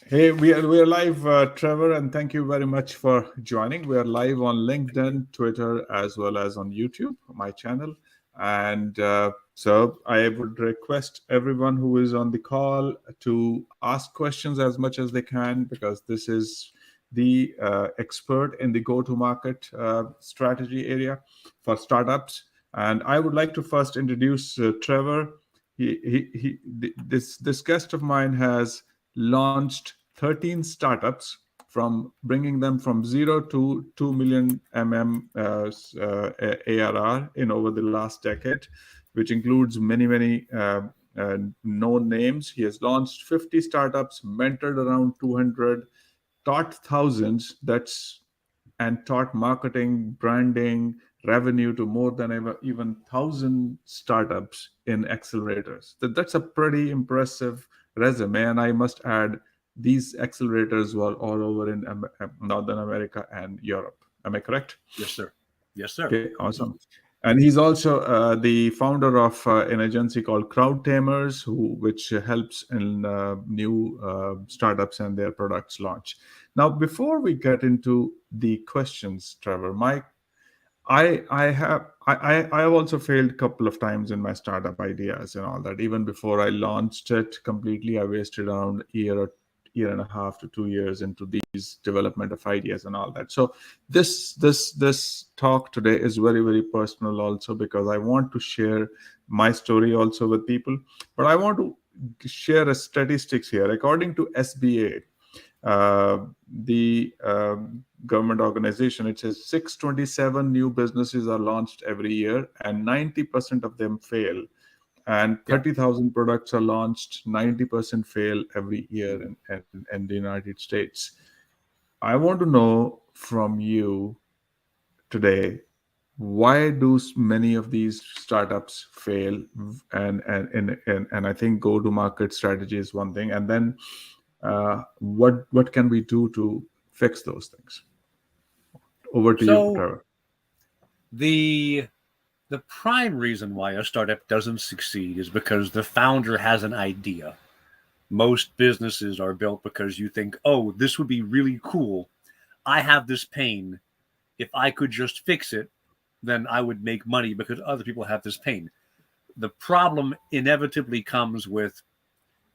Hey, we are live, Trevor, and thank you very much for joining. We are live on LinkedIn, Twitter, as well as on YouTube, my channel. And so I would request everyone who is on the call to ask questions as much as they can, because this is the expert in the go-to-market strategy area for startups. And I would like to first introduce Trevor. This guest of mine has launched 13 startups, from bringing them from 0 to 2 million ARR in over the last decade, which includes many known names. He has launched 50 startups, mentored around 200, taught thousands. And taught marketing, branding, revenue to more than even 1,000 startups in accelerators. That's a pretty impressive resume. And I must add, these accelerators were all over in Northern America and Europe. Am I correct? Yes, sir. Yes, sir. Okay, awesome. And he's also the founder of an agency called CrowdTamers, which helps in new startups and their products launch. Now, before we get into the questions, Trevor, I have also failed a couple of times in my startup ideas and all that. Even before I launched it completely, I wasted around year and a half to 2 years into these development of ideas and all that. So this talk today is very personal also, because I want to share my story also with people. But I want to share a statistics here. According to SBA, the government organization, it says 627 new businesses are launched every year, and 90% of them fail. And 30,000 products are launched, 90% fail every year in the United States. I want to know from you today, why do many of these startups fail? And I think go-to-market strategy is one thing. And then what can we do to fix those things? Over to you, Trevor. The prime reason why a startup doesn't succeed is because the founder has an idea. Most businesses are built because you think, oh, this would be really cool. I have this pain. If I could just fix it, then I would make money because other people have this pain. The problem inevitably comes with,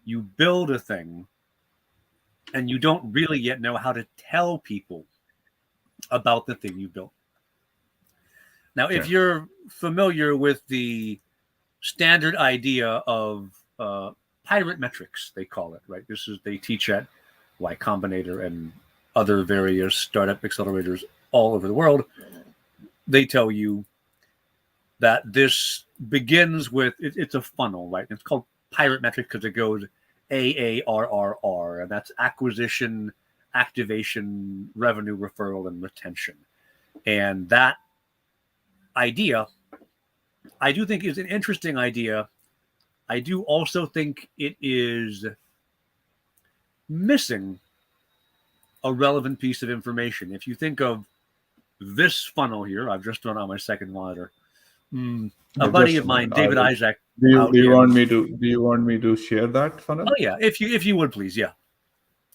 you build a thing and you don't really yet know how to tell people about the thing you built. Now, if you're familiar with the standard idea of pirate metrics, they call it, right? They teach at Y Combinator and other various startup accelerators all over the world. They tell you that this begins with, it's a funnel, right? It's called pirate metric because it goes AARRR, and that's acquisition, activation, revenue, referral, and retention. And that idea, I do think, is an interesting idea. I do also think it is missing a relevant piece of information. If you think of this funnel here, I've just done on my second monitor. A buddy of mine, David Isaac. Do you want me to share that funnel? Oh yeah, if you would please, yeah.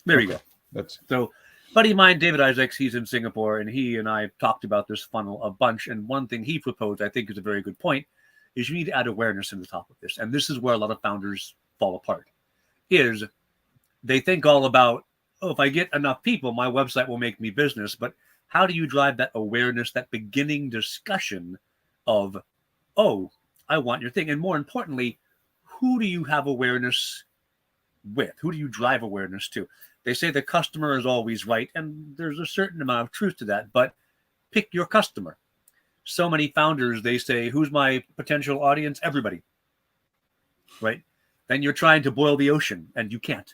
There you go. So, buddy of mine, David Isaacs, he's in Singapore, and he and I talked about this funnel a bunch. And one thing he proposed, I think, is a very good point, is you need to add awareness in the top of this. And this is where a lot of founders fall apart. Is they think all about, oh, if I get enough people, my website will make me business. But how do you drive that awareness, that beginning discussion of, oh, I want your thing? And more importantly, who do you have awareness with? Who do you drive awareness to? They say the customer is always right, and there's a certain amount of truth to that, but pick your customer. So many founders, they say, who's my potential audience? Everybody, right? Then you're trying to boil the ocean, and you can't.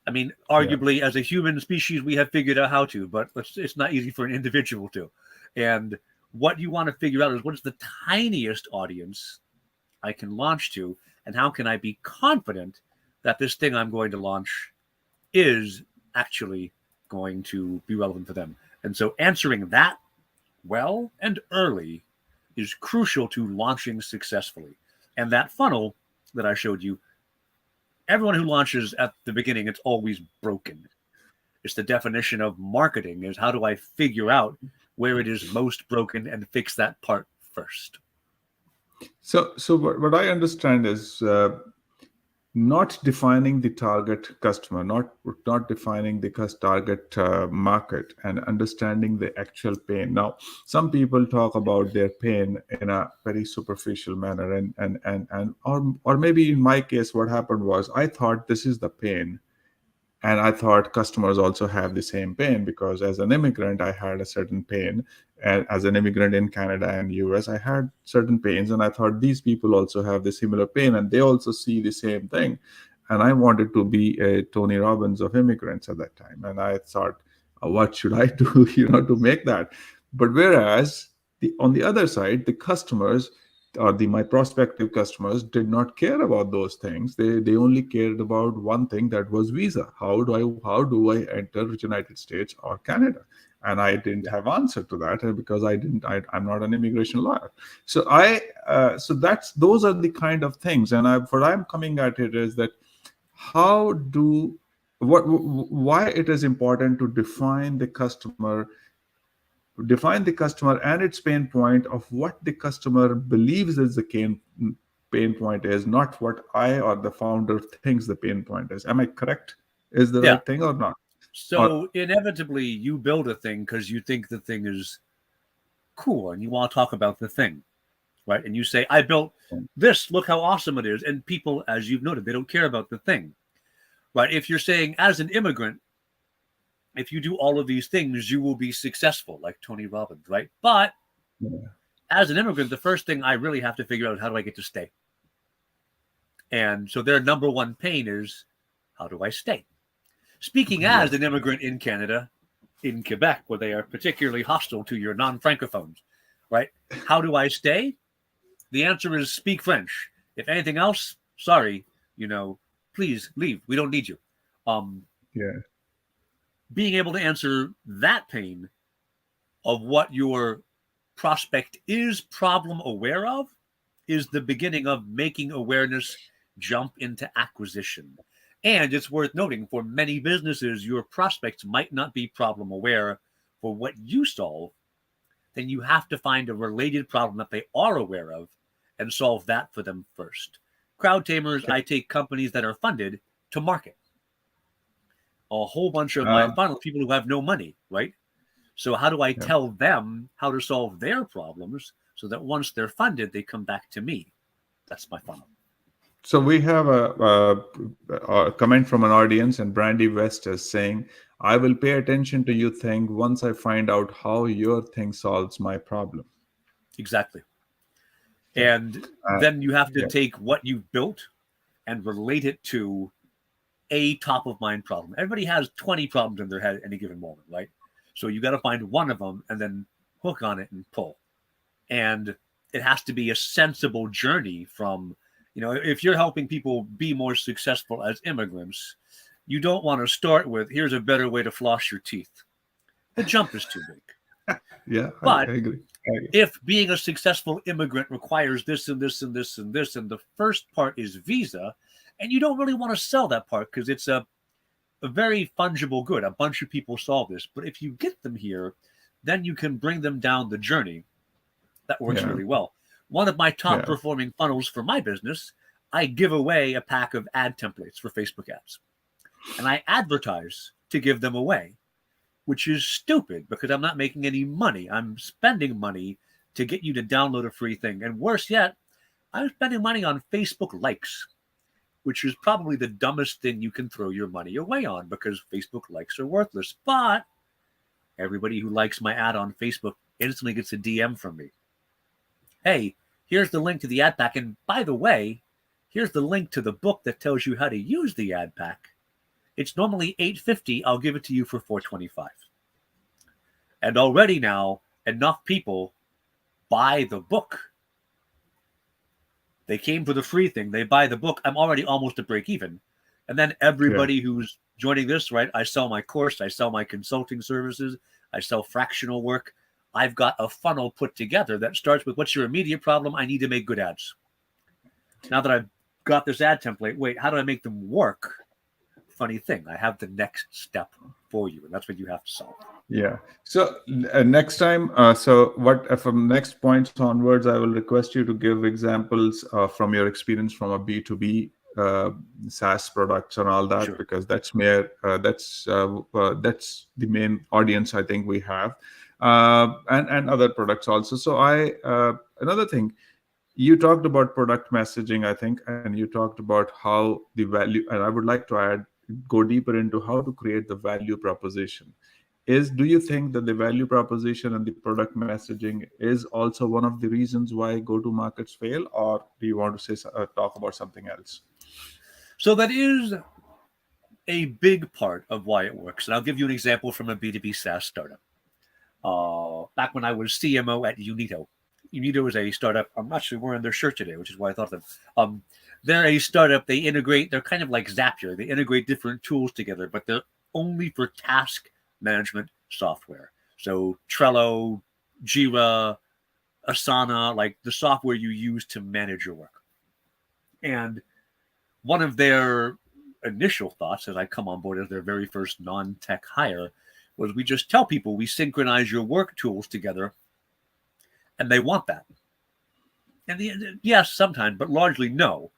I mean, arguably, as a human species, we have figured out how to, but it's not easy for an individual to. And what you want to figure out is, what is the tiniest audience I can launch to, and how can I be confident that this thing I'm going to launch is actually going to be relevant for them. And so answering that well and early is crucial to launching successfully. And that funnel that I showed you, everyone who launches at the beginning, it's always broken. It's the definition of marketing is how do I figure out where it is most broken and fix that part first. So what I understand is not defining the target customer, not defining the target market, and understanding the actual pain. Now, some people talk about their pain in a very superficial manner, and or maybe in my case, what happened was I thought this is the pain. And I thought customers also have the same pain, because as an immigrant I had a certain pain, and as an immigrant in Canada and US I had certain pains, and I thought these people also have the similar pain and they also see the same thing. And I wanted to be a Tony Robbins of immigrants at that time, and I thought, what should I do to make that? But whereas on the other side, the customers, or my prospective customers, did not care about those things. They only cared about one thing, that was visa. How do I enter the United States or Canada? And I didn't have answer to that, because I'm not an immigration lawyer. So those are the kind of things. And what I'm coming at it is that why it is important to define the customer and its pain point, of what the customer believes is the pain point is, not what I or the founder thinks the pain point is. Am I correct? Is the right thing or not? So inevitably you build a thing because you think the thing is cool and you want to talk about the thing, right? And you say, I built this, look how awesome it is. And people, as you've noted, they don't care about the thing, right? If you're saying, as an immigrant, if you do all of these things, you will be successful, like Tony Robbins, right? But as an immigrant, the first thing I really have to figure out is, how do I get to stay? And so their number one pain is, how do I stay? Speaking as an immigrant in Canada, in Quebec, where they are particularly hostile to your non-francophones, right? How do I stay? The answer is speak French. If anything else, sorry, please leave. We don't need you. Being able to answer that pain of what your prospect is problem aware of is the beginning of making awareness jump into acquisition. And it's worth noting, for many businesses, your prospects might not be problem aware for what you solve. Then you have to find a related problem that they are aware of and solve that for them first. CrowdTamers, I take companies that are funded to market. A whole bunch of my funnel people who have no money, right? So how do I tell them how to solve their problems so that once they're funded, they come back to me? That's my funnel. So we have a comment from an audience, and Brandy West is saying, I will pay attention to your thing once I find out how your thing solves my problem. Exactly. And then you have to take what you've built and relate it to a top of mind problem. Everybody has 20 problems in their head at any given moment, right? So you got to find one of them and then hook on it and pull. And it has to be a sensible journey from, if you're helping people be more successful as immigrants, you don't want to start with, here's a better way to floss your teeth. The jump is too big. But I agree. If being a successful immigrant requires this and this and this and this, and the first part is visa, and you don't really want to sell that part because it's a very fungible good. A bunch of people solve this. But if you get them here, then you can bring them down the journey. That works really well. One of my top performing funnels for my business, I give away a pack of ad templates for Facebook ads. And I advertise to give them away, which is stupid because I'm not making any money. I'm spending money to get you to download a free thing. And worse yet, I'm spending money on Facebook likes, which is probably the dumbest thing you can throw your money away on because Facebook likes are worthless. But everybody who likes my ad on Facebook instantly gets a DM from me. Hey, here's the link to the ad pack. And by the way, here's the link to the book that tells you how to use the ad pack. It's normally $8.50. I'll give it to you for $4.25. And already now, enough people buy the book. They came for the free thing. They buy the book. I'm already almost at break even. And then everybody who's joining this, right? I sell my course. I sell my consulting services. I sell fractional work. I've got a funnel put together that starts with, what's your immediate problem? I need to make good ads. Now that I've got this ad template. Wait, how do I make them work? Funny thing, I have the next step for you, and that's what you have to solve. Yeah. So next time, so what from next points onwards, I will request you to give examples from your experience from a B2B SaaS products and all that, Sure. because that's where that's the main audience I think we have, and other products also. So another thing, you talked about product messaging, I think, and you talked about how the value, and I would like to go deeper into how to create the value proposition. Do you think that the value proposition and the product messaging is also one of the reasons why go to markets fail, or do you want to talk about something else? So that is a big part of why it works. And I'll give you an example from a B2B SaaS startup. Back when I was CMO at Unito. Unito is a startup. I'm actually wearing their shirt today, which is why I thought of them. They're a startup. They're kind of like Zapier. They integrate different tools together, but they're only for task management software. So Trello, Jira, Asana, like the software you use to manage your work. And one of their initial thoughts as I come on board as their very first non-tech hire was we just tell people we synchronize your work tools together, and they want that. And yes, sometimes, but largely no.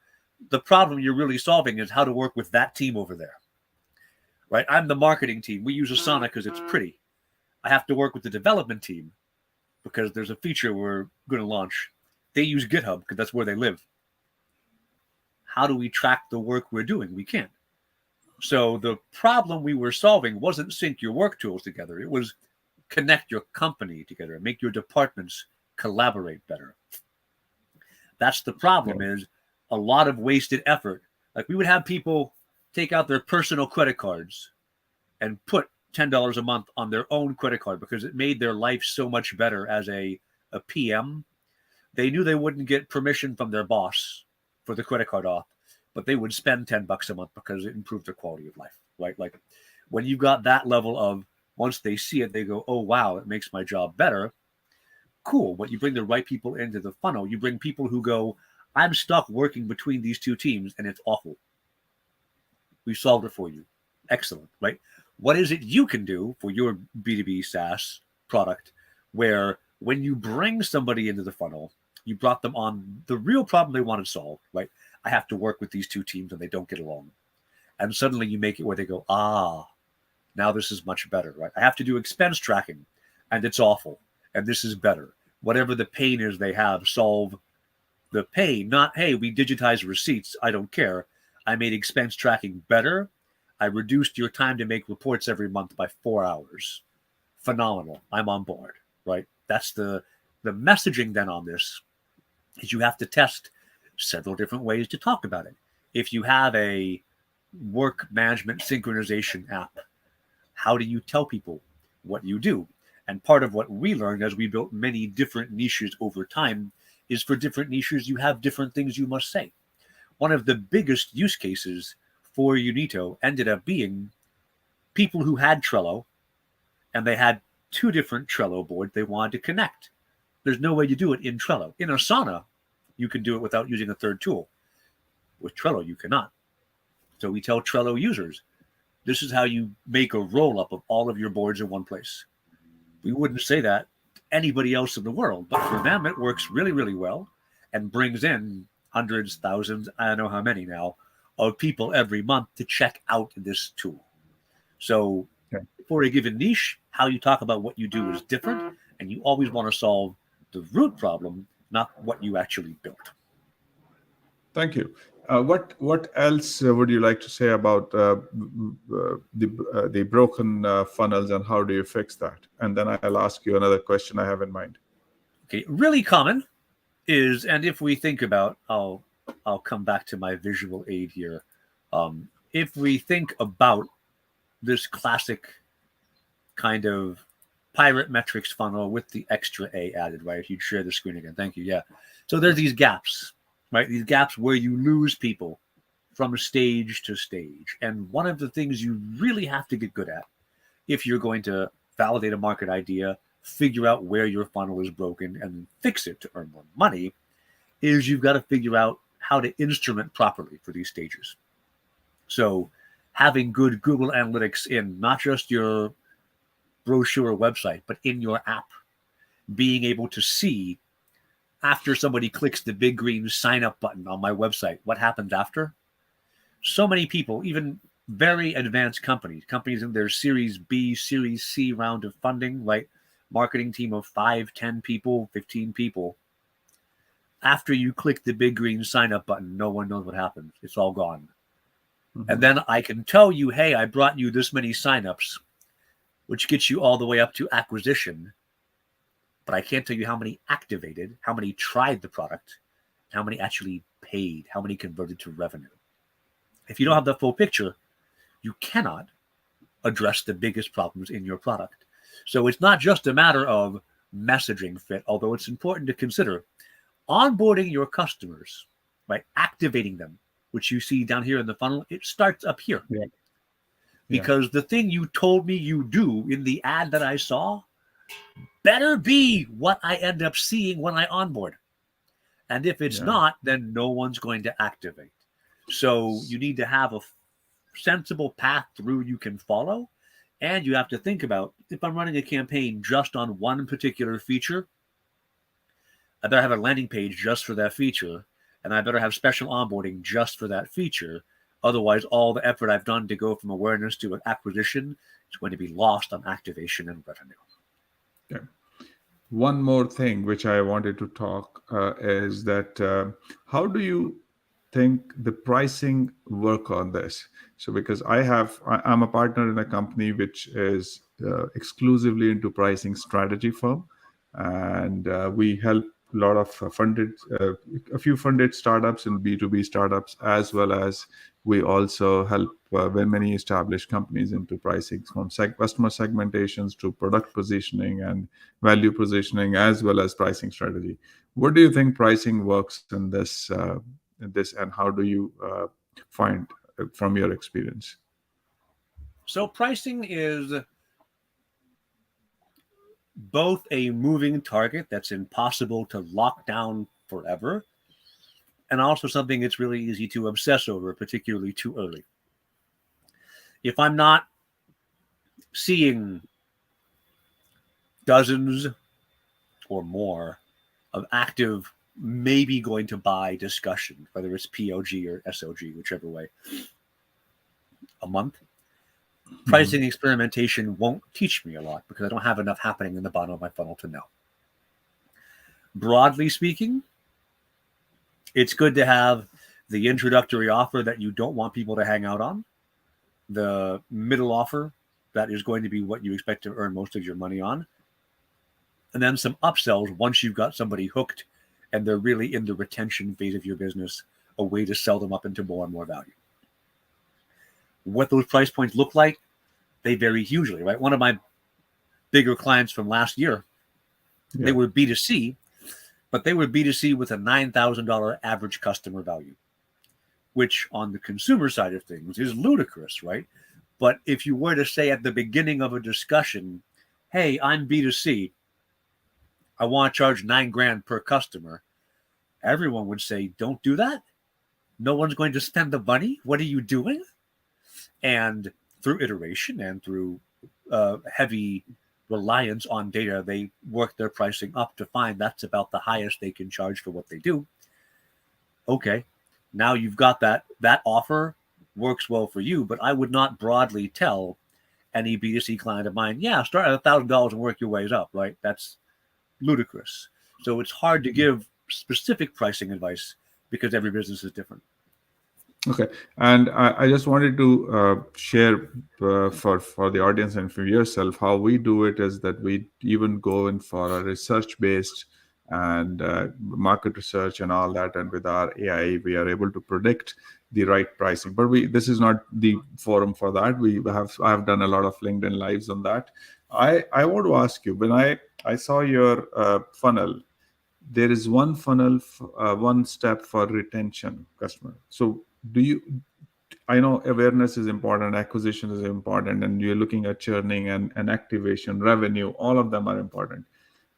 The problem you're really solving is how to work with that team over there. Right? I'm the marketing team. We use Asana because it's pretty. I have to work with the development team because there's a feature we're going to launch. They use GitHub because that's where they live. How do we track the work we're doing? We can't. So the problem we were solving wasn't sync your work tools together. It was connect your company together and make your departments collaborate better. That's the problem, is a lot of wasted effort. Like we would have people take out their personal credit cards and put $10 a month on their own credit card because it made their life so much better as a PM. They knew they wouldn't get permission from their boss for the credit card off, but they would spend $10 a month because it improved their quality of life, right? Like when you got that level of, once they see it, they go, oh, wow, it makes my job better. Cool. But you bring the right people into the funnel. You bring people who go, I'm stuck working between these two teams and it's awful. We solved it for you. Excellent, right? What is it you can do for your B2B SaaS product where when you bring somebody into the funnel, you brought them on the real problem they want to solve, right? I have to work with these two teams and they don't get along. And suddenly you make it where they go, now this is much better, right? I have to do expense tracking and it's awful. And this is better. Whatever the pain is they have, solve the pain. Not, hey, we digitize receipts. I don't care. I made expense tracking better. I reduced your time to make reports every month by 4 hours. Phenomenal. I'm on board, right? That's the messaging then on this is you have to test several different ways to talk about it. If you have a work management synchronization app, how do you tell people what you do? And part of what we learned as we built many different niches over time is for different niches, you have different things you must say. One of the biggest use cases for Unito ended up being people who had Trello and they had 2 different Trello boards they wanted to connect. There's no way to do it in Trello. In Asana, you can do it without using a third tool. With Trello, you cannot. So we tell Trello users, this is how you make a roll-up of all of your boards in one place. We wouldn't say that to anybody else in the world, but for them, it works really, really well and brings in hundreds, thousands, I don't know how many now, of people every month to check out this tool. So for a given niche, how you talk about what you do is different, and you always want to solve the root problem, not what you actually built. Thank you. What else would you like to say about the broken funnels and how do you fix that? And then I'll ask you another question I have in mind. Okay, really common is, and if we think about, I'll come back to my visual aid here. If we think about this classic kind of pirate metrics funnel with the extra A added, right? If you'd share the screen again, thank you. Yeah. So there's these gaps, right? These gaps where you lose people from stage to stage. And one of the things you really have to get good at if you're going to validate a market idea, figure out where your funnel is broken and fix it to earn more money is you've got to figure out how to instrument properly for these stages. So having good Google Analytics in not just your brochure or website, but in your app, being able to see after somebody clicks the big green sign up button on my website, what happens after? So many people, even very advanced companies in their Series B, Series C round of funding, right? Marketing team of 5, 10 people, 15 people. After you click the big green sign up button, no one knows what happens. It's all gone. Mm-hmm. And then I can tell you, hey, I brought you this many signups, which gets you all the way up to acquisition. But I can't tell you how many activated, how many tried the product, how many actually paid, how many converted to revenue. If you don't have the full picture, you cannot address the biggest problems in your product. So it's not just a matter of messaging fit, although it's important to consider onboarding your customers, right? Activating them, which you see down here in the funnel, it starts up here. Yeah. Because the thing you told me you do in the ad that I saw better be what I end up seeing when I onboard. And if it's not, then no one's going to activate. So you need to have a sensible path through you can follow. And you have to think about, if I'm running a campaign just on one particular feature, I better have a landing page just for that feature. And I better have special onboarding just for that feature. Otherwise, all the effort I've done to go from awareness to acquisition is going to be lost on activation and revenue. Okay. One more thing which I wanted to talk is that how do you think the pricing work on this? So because I'm a partner in a company which is exclusively into pricing strategy firm, and we help a lot of a few funded startups and B2B startups, as well as we also help very many established companies into pricing, from customer segmentations to product positioning and value positioning, as well as pricing strategy. What do you think pricing works in this, and how do you find from your experience? So pricing is both a moving target that's impossible to lock down forever, and also something that's really easy to obsess over, particularly too early. If I'm not seeing dozens or more of active, maybe going to buy discussion, whether it's POG or SOG, whichever way, a month, pricing experimentation won't teach me a lot because I don't have enough happening in the bottom of my funnel to know. Broadly speaking, it's good to have the introductory offer that you don't want people to hang out on, the middle offer that is going to be what you expect to earn most of your money on, and then some upsells once you've got somebody hooked and they're really in the retention phase of your business, a way to sell them up into more and more value. What those price points look like, they vary hugely, right? One of my bigger clients from last year, they were B2C, but they were B2C with a $9,000 average customer value, which on the consumer side of things is ludicrous, right? But if you were to say at the beginning of a discussion, hey, I'm B2C, I want to charge $9,000 per customer, everyone would say, don't do that. No one's going to spend the money. What are you doing? And through iteration and through heavy reliance on data, they work their pricing up to find that's about the highest they can charge for what they do. Okay, now you've got that offer works well for you, but I would not broadly tell any B2C client of mine, start at $1,000 and work your ways up, right? That's ludicrous. So it's hard to give specific pricing advice because every business is different. Okay, and I just wanted to share for the audience and for yourself how we do it is that we even go in for a research-based and market research and all that, and with our AI, we are able to predict the right pricing. But this is not the forum for that. I have done a lot of LinkedIn lives on that. I want to ask you, when I saw your funnel, there is one funnel, one step for retention customer. So I know awareness is important, acquisition is important, and you're looking at churning and activation, revenue, all of them are important.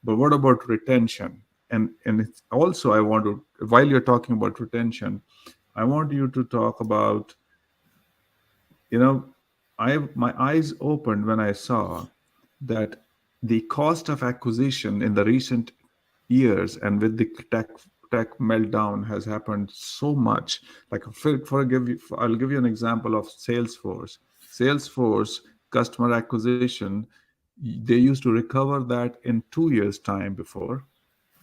But what about retention? and it's also, I want to, while you're talking about retention, I want you to talk about, you know, my eyes opened when I saw that the cost of acquisition in the recent years and with the tech meltdown has happened so much. Like I'll give you an example of Salesforce. Salesforce customer acquisition, they used to recover that in 2 years time before,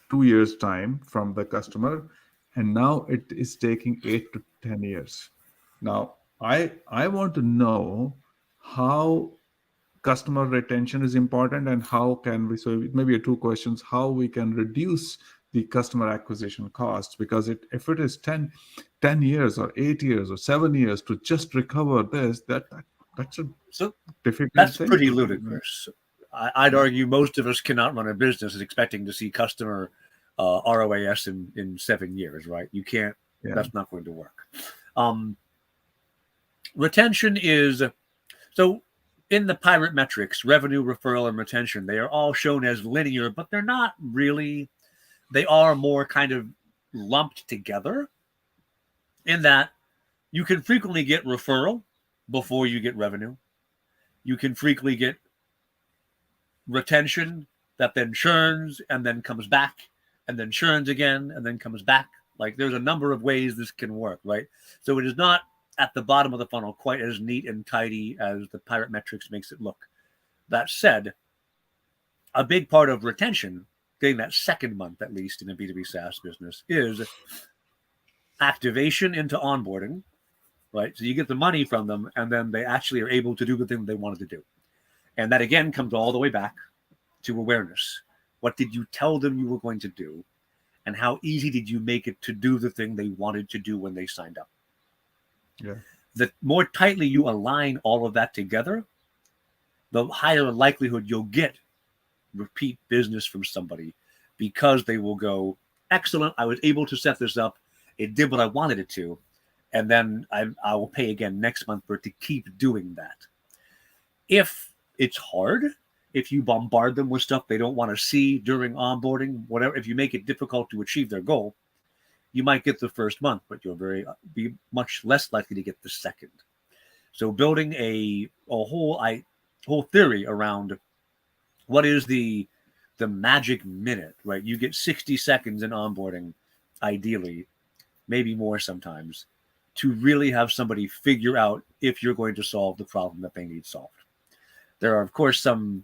2 years time from the customer, and now it is taking 8 to 10 years. Now I want to know how customer retention is important, and how can we, so maybe two questions, how we can reduce the customer acquisition costs, because if it is 10 years or 8 years or 7 years to just recover this, that's a So difficult that's thing pretty to do. ludicrous. I'd argue most of us cannot run a business expecting to see customer ROAS in 7 years, right? You can't. Yeah. That's not going to work. Retention is so in the pirate metrics, revenue, referral, and retention, they are all shown as linear, but they're not really. They are more kind of lumped together in that you can frequently get referral before you get revenue. You can frequently get retention that then churns and then comes back and then churns again and then comes back. Like there's a number of ways this can work, right? So it is not at the bottom of the funnel quite as neat and tidy as the pirate metrics makes it look. That said, a big part of retention, getting that second month at least in a B2B SaaS business, is activation into onboarding, right? So you get the money from them and then they actually are able to do the thing they wanted to do. And that again comes all the way back to awareness. What did you tell them you were going to do? And how easy did you make it to do the thing they wanted to do when they signed up? Yeah. The more tightly you align all of that together, the higher likelihood you'll get repeat business from somebody, because they will go, excellent, I was able to set this up. It did what I wanted it to. And then I will pay again next month for it to keep doing that. If it's hard, if you bombard them with stuff they don't want to see during onboarding, whatever, if you make it difficult to achieve their goal, you might get the first month, but you'll be much less likely to get the second. So building a whole theory around what is the magic minute, right? You get 60 seconds in onboarding, ideally, maybe more sometimes, to really have somebody figure out if you're going to solve the problem that they need solved. There are, of course, some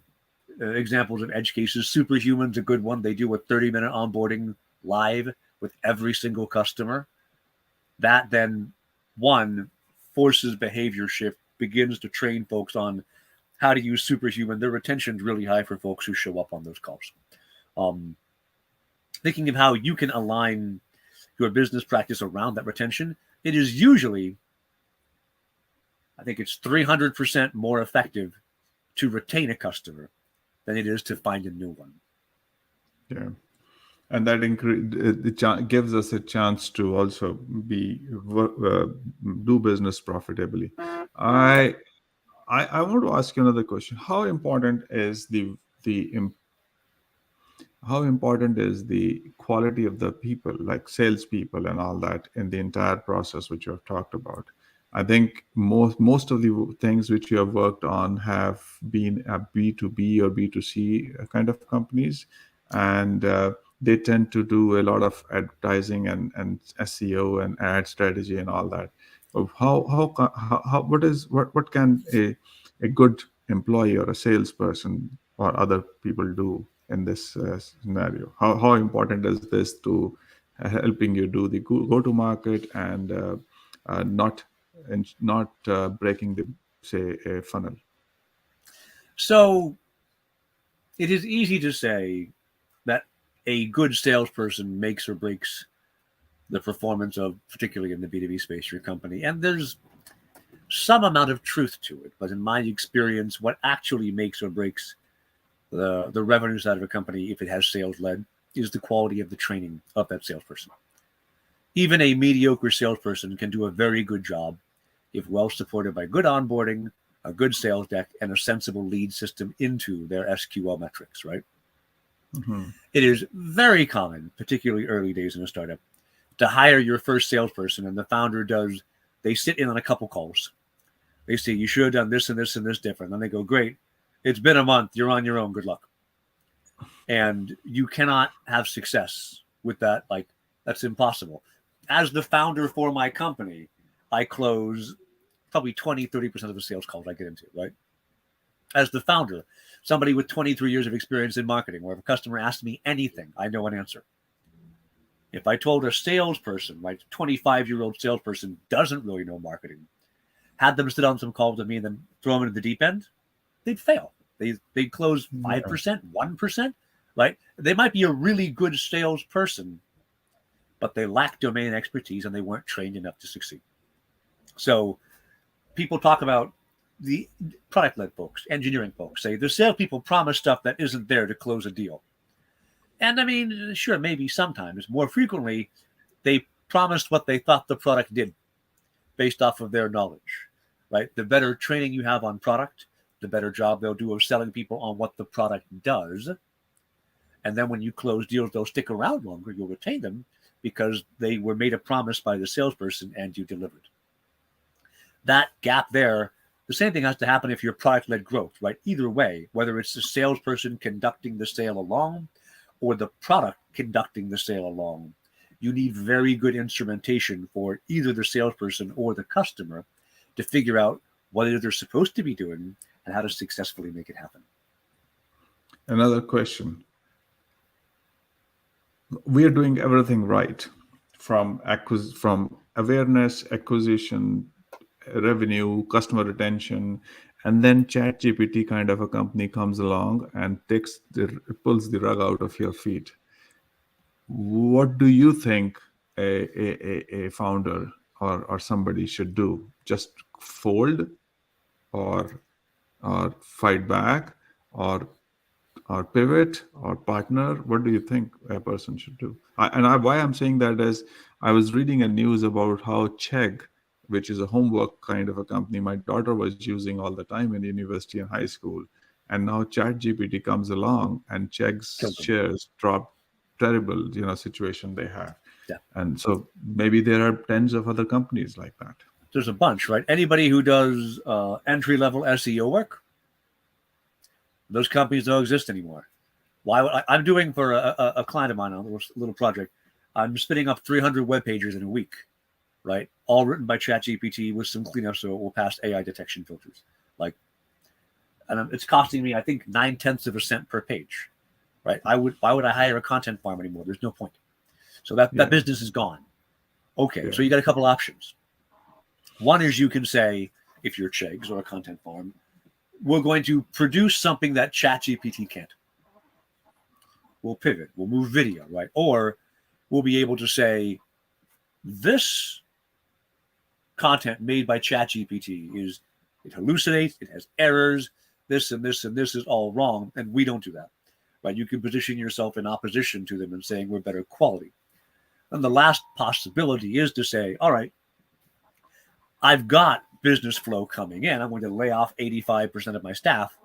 examples of edge cases. Superhuman's a good one. They do a 30-minute onboarding live with every single customer. That then, one, forces behavior shift, begins to train folks on how to use Superhuman. Their retention's really high for folks who show up on those calls. Thinking of how you can align your business practice around that retention, it is usually, I think it's 300% more effective to retain a customer than it is to find a new one. Yeah. And that it gives us a chance to also do business profitably. I want to ask you another question. How important is how important is the quality of the people, like salespeople and all that, in the entire process which you have talked about? I think most of the things which you have worked on have been a B2B or B2C kind of companies, and they tend to do a lot of advertising and SEO and ad strategy and all that. What can a good employee or a salesperson or other people do in this scenario? How important is this to helping you do the go to market and not breaking the, say, a funnel? So it is easy to say that a good salesperson makes or breaks the performance of, particularly in the B2B space, your company. And there's some amount of truth to it. But in my experience, what actually makes or breaks the revenue side of a company, if it has sales led, is the quality of the training of that salesperson. Even a mediocre salesperson can do a very good job if well supported by good onboarding, a good sales deck, and a sensible lead system into their SQL metrics, right? Mm-hmm. It is very common, particularly early days in a startup, to hire your first salesperson, and the founder does, they sit in on a couple calls. They say, you should have done this and this and this different. And they go, great, it's been a month, you're on your own, good luck. And you cannot have success with that. Like, that's impossible. As the founder for my company, I close probably 20-30% of the sales calls I get into, right? As the founder, somebody with 23 years of experience in marketing, where if a customer asks me anything, I know an answer. If I told a salesperson, my 25-year-old salesperson doesn't really know marketing, had them sit on some calls with me and then throw them into the deep end, they'd fail. They'd close 5%, 1%, right? They might be a really good salesperson, but they lack domain expertise and they weren't trained enough to succeed. So people talk about the product-led folks, engineering folks, say the salespeople promise stuff that isn't there to close a deal. And I mean, sure, maybe sometimes. More frequently, they promised what they thought the product did based off of their knowledge, right? The better training you have on product, the better job they'll do of selling people on what the product does. And then when you close deals, they'll stick around longer. You'll retain them because they were made a promise by the salesperson and you delivered. That gap there, the same thing has to happen if you're product-led growth, right? Either way, whether it's the salesperson conducting the sale along or the product conducting the sale along, you need very good instrumentation for either the salesperson or the customer to figure out what it is they're supposed to be doing and how to successfully make it happen. Another question. We are doing everything right, from awareness, acquisition, revenue, customer retention, and then ChatGPT kind of a company comes along and pulls the rug out of your feet. What do you think a founder or somebody should do? Just fold, or fight back, or pivot, or partner? What do you think a person should do? Why I'm saying that is, I was reading a news about how Chegg, which is a homework kind of a company my daughter was using all the time in university and high school, and now ChatGPT comes along and Chegg's shares drop. Terrible, situation they have. Yeah. And so maybe there are tens of other companies like that. There's a bunch, right? Anybody who does entry-level SEO work, those companies don't exist anymore. I'm doing for a client of mine on a little project, I'm spinning up 300 web pages in a week, right? All written by ChatGPT with some cleanup so it will pass AI detection filters. And it's costing me, I think, 9/10 cents per page, right? Why would I hire a content farm anymore? There's no point. So that business is gone. Okay, so you got a couple options. One is you can say, if you're Chegg's or a content farm, we're going to produce something that ChatGPT can't. We'll pivot. We'll move video, right? Or we'll be able to say, this content made by ChatGPT it hallucinates, it has errors, this and this and this is all wrong, and we don't do that, right? You can position yourself in opposition to them and saying we're better quality. And the last possibility is to say, all right, I've got business flow coming in. I'm going to lay off 85% of my staff,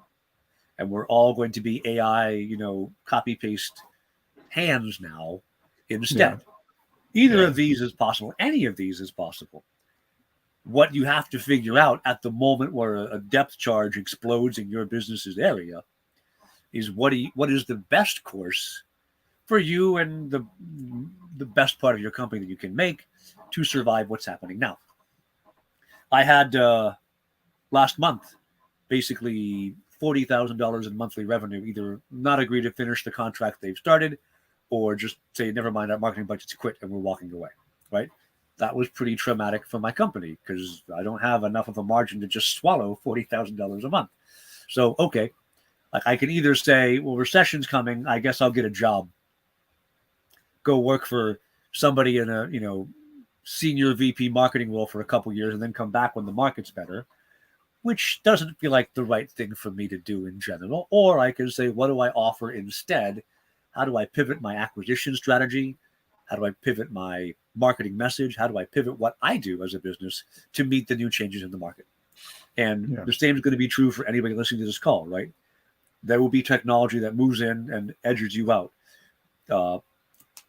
and we're all going to be AI, copy paste hands now instead. Either of these is possible. Any of these is possible. What you have to figure out at the moment where a depth charge explodes in your business's area is what is the best course for you and the best part of your company that you can make to survive what's happening now. I had last month basically $40,000 in monthly revenue either not agree to finish the contract they've started or just say, never mind, our marketing budget's quit and we're walking away, right? That was pretty traumatic for my company because I don't have enough of a margin to just swallow $40,000 a month. So, okay, I can either say, well, recession's coming, I guess I'll get a job. Go work for somebody in a, senior VP marketing role for a couple years and then come back when the market's better, which doesn't feel like the right thing for me to do in general. Or I can say, what do I offer instead? How do I pivot my acquisition strategy? How do I pivot my marketing message? How do I pivot what I do as a business to meet the new changes in the market? And the same is going to be true for anybody listening to this call, right? there will be technology that moves in and edges you out. The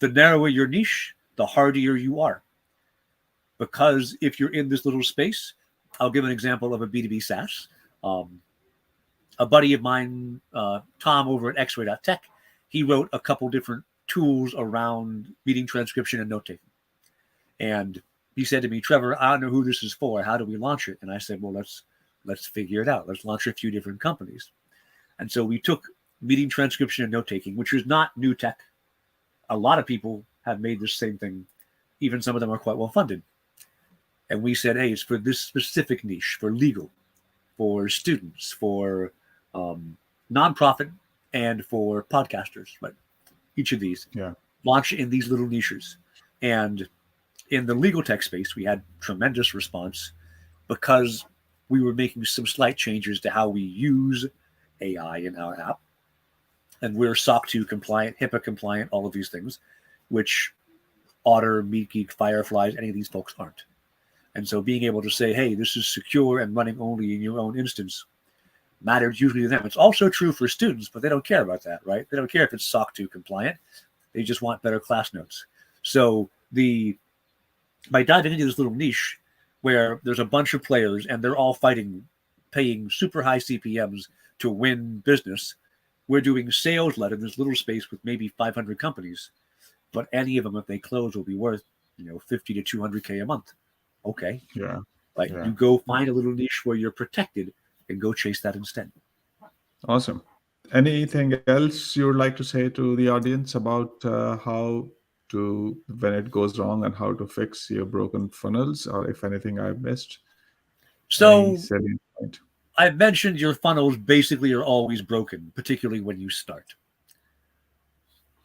narrower your niche, the hardier you are. Because if you're in this little space, I'll give an example of a B2B SaaS. A buddy of mine, Tom over at X-Ray.Tech, he wrote a couple different tools around meeting transcription and note-taking. And he said to me, Trevor, I don't know who this is for. How do we launch it? And I said, well, let's figure it out. Let's launch a few different companies. And so we took meeting transcription and note-taking, which is not new tech. A lot of people have made this same thing. Even some of them are quite well funded. And we said, hey, it's for this specific niche, for legal, for students, for nonprofit, and for podcasters. But each of these launch in these little niches. And in the legal tech space, we had tremendous response because we were making some slight changes to how we use AI in our app. And we're SOC 2 compliant, HIPAA compliant, all of these things, which Otter, MeetGeek, Fireflies, any of these folks aren't. And so being able to say, hey, this is secure and running only in your own instance matters usually to them. It's also true for students, but they don't care about that, right? They don't care if it's SOC 2 compliant. They just want better class notes. So by diving into this little niche where there's a bunch of players and they're all fighting, paying super high CPMs to win business, we're doing sales-led in this little space with maybe 500 companies. But any of them, if they close, will be worth, 50 to 200K a month. Okay. Yeah. You go find a little niche where you're protected and go chase that instead. Awesome. Anything else you would like to say to the audience about how to, when it goes wrong, and how to fix your broken funnels, or if anything I missed? So I mentioned your funnels basically are always broken, particularly when you start.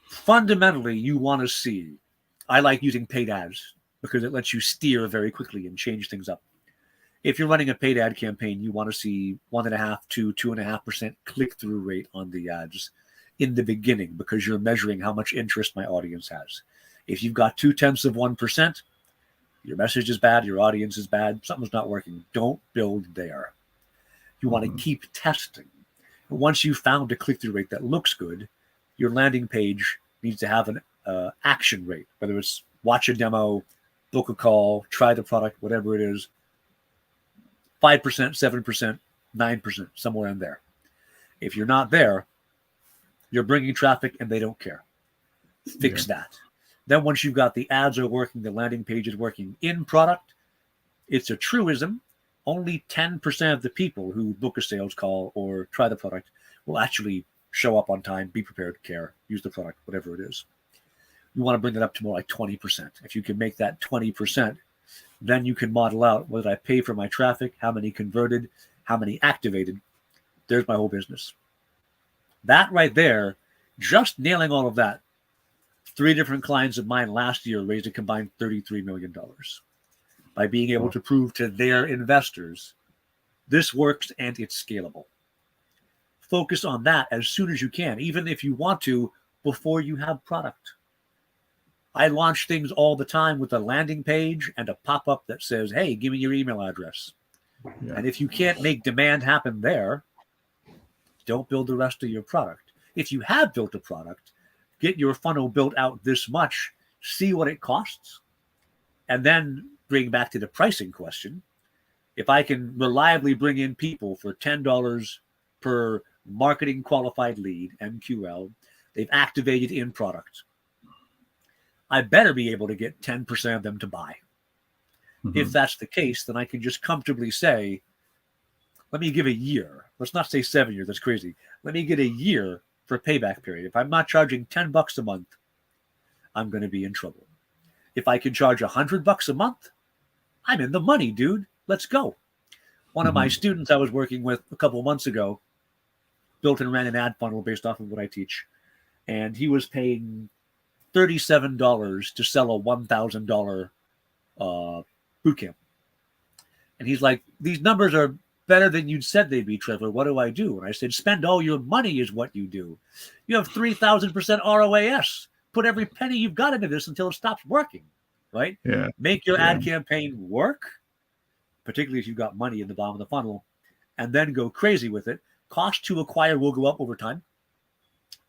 Fundamentally, you want to see, I like using paid ads because it lets you steer very quickly and change things up. If you're running a paid ad campaign, you want to see 1.5 to 2.5% click-through rate on the ads in the beginning because you're measuring how much interest my audience has. If you've got 0.2%, your message is bad, your audience is bad, something's not working. Don't build there. You want to keep testing. And once you've found a click-through rate that looks good, your landing page needs to have an action rate, whether it's watch a demo, book a call, try the product, whatever it is, 5%, 7%, 9%, somewhere in there. If you're not there, you're bringing traffic and they don't care. Fix that. Then once you've got the ads are working, the landing page is working in product, it's a truism. Only 10% of the people who book a sales call or try the product will actually show up on time, be prepared, care, use the product, whatever it is. You want to bring that up to more like 20%. If you can make that 20%, then you can model out what did I pay for my traffic, how many converted, how many activated. There's my whole business. That right there, just nailing all of that, 3 different clients of mine last year raised a combined $33 million by being able to prove to their investors this works and it's scalable. Focus on that as soon as you can, even if you want to, before you have product. I launch things all the time with a landing page and a pop-up that says, hey, give me your email address. Yeah. And if you can't make demand happen there, don't build the rest of your product. If you have built a product, get your funnel built out this much, see what it costs, and then bring back to the pricing question. If I can reliably bring in people for $10 per marketing qualified lead, MQL, they've activated in product, I better be able to get 10% of them to buy. If that's the case, then I can just comfortably say, let me give a year. Let's not say 7 years. That's crazy. Let me get a year for payback period. If I'm not charging $10 a month, I'm going to be in trouble. If I can charge $100 a month, I'm in the money, dude. Let's go. One of my students I was working with a couple of months ago built and ran an ad funnel based off of what I teach. And he was paying $37 to sell a $1,000 boot camp. And he's like, these numbers are better than you'd said they'd be, Trevor. What do I do? And I said, spend all your money is what you do. You have 3,000% ROAS. Put every penny you've got into this until it stops working, right? Yeah. Make your ad campaign work, particularly if you've got money in the bottom of the funnel, and then go crazy with it. Cost to acquire will go up over time.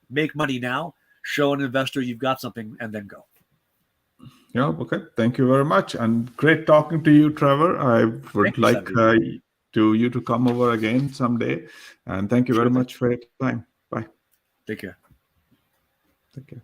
Make money now, show an investor you've got something, and then go. Yeah, okay. Thank you very much. And great talking to you, Trevor. I would like you to come over again someday. And thank you very much for your time. Bye. Take care. Take care.